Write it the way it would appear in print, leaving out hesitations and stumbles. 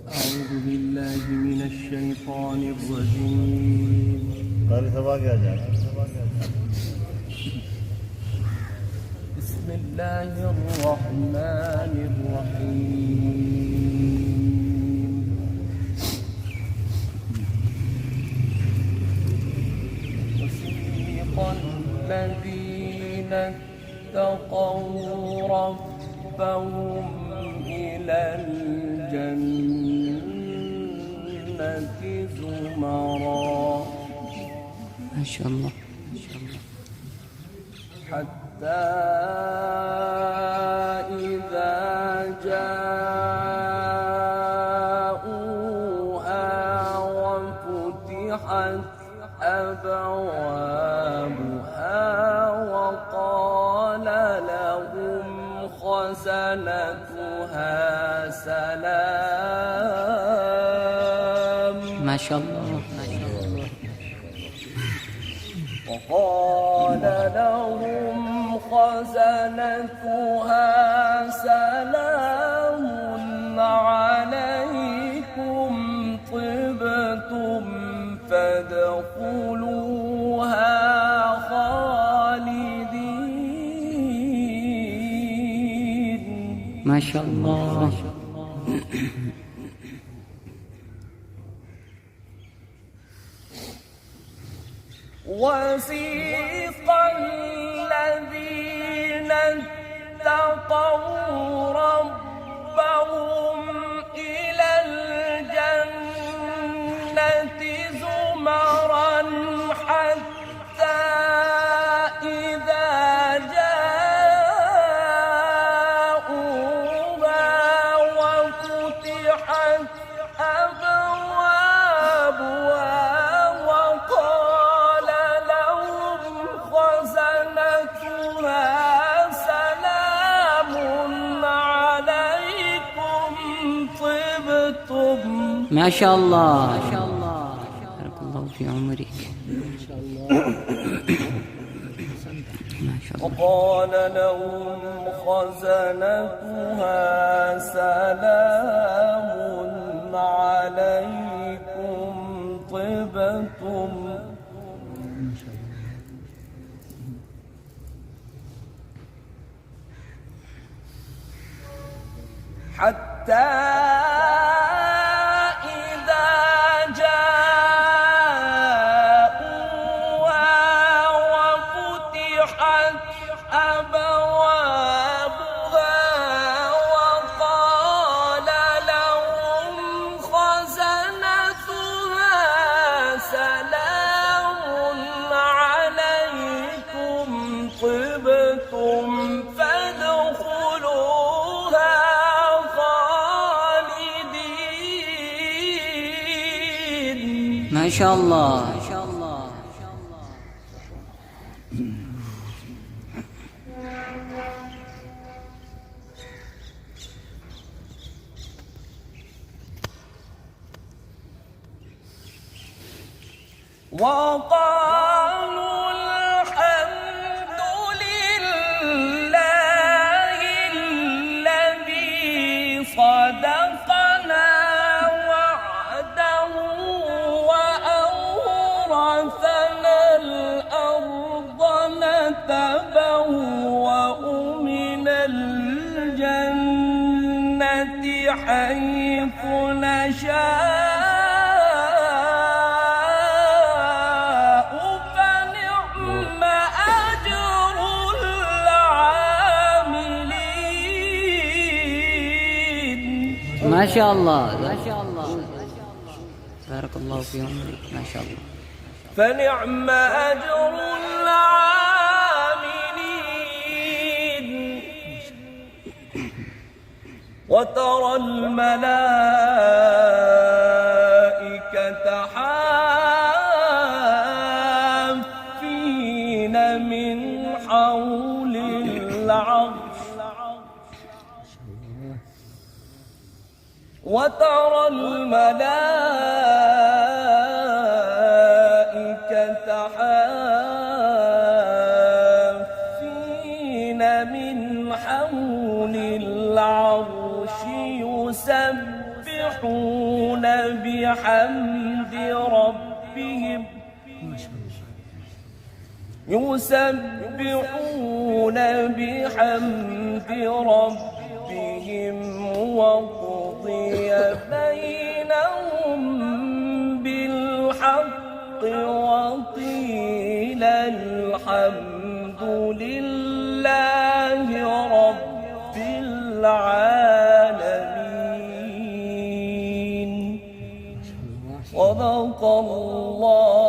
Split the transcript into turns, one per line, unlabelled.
أعوذ بالله من الشيطان الرجيم. بسم الله الرحمن الرحيم. وسيق الذين اتقوا ربهم إلى الجنة زمرا.
ما شاء الله.
حتى إذا جاءوها وفتحت أبوابها وقال لهم خزنتها سلام.
ما شاء الله.
وقال لهم خزنتها سلام عليكم طبتم فادخلوها خالدين.
ما شاء الله.
وسيق الذين اتقوا ربهم إلى الجنة زمرا حتى إذا جاءوها وفتحت أبوابها وقال لهم خزنتها سلام عليكم طبتم.
ما شاء الله. بارك الله في عمرك. ما شاء الله.
وقال لهم خزنتها سلام عليكم طبتم. حتى إذا جاءوها وفتحت أبوابها وقال لهم خزنتها سلام عليكم طبتم فادخلوها خالدين.
ما شاء الله.
وقالوا الحمد لله الذي صدقنا وعده وأورثنا الأرض نتبوأ من الجنة حيث نشاء فنعم أجر العاملين.
ما شاء الله. بارك الله في عمرك. ما شاء الله.
فنعم أجر العاملين. وترى الملائكة حافين من حول العرش. وترى الملائكة حافين من حول العرش يسبحون بحمد ربهم يسبحون بحمد ربهم وقضي بينهم بالحق وقيل الحمد لله رب العالمين. صدق الله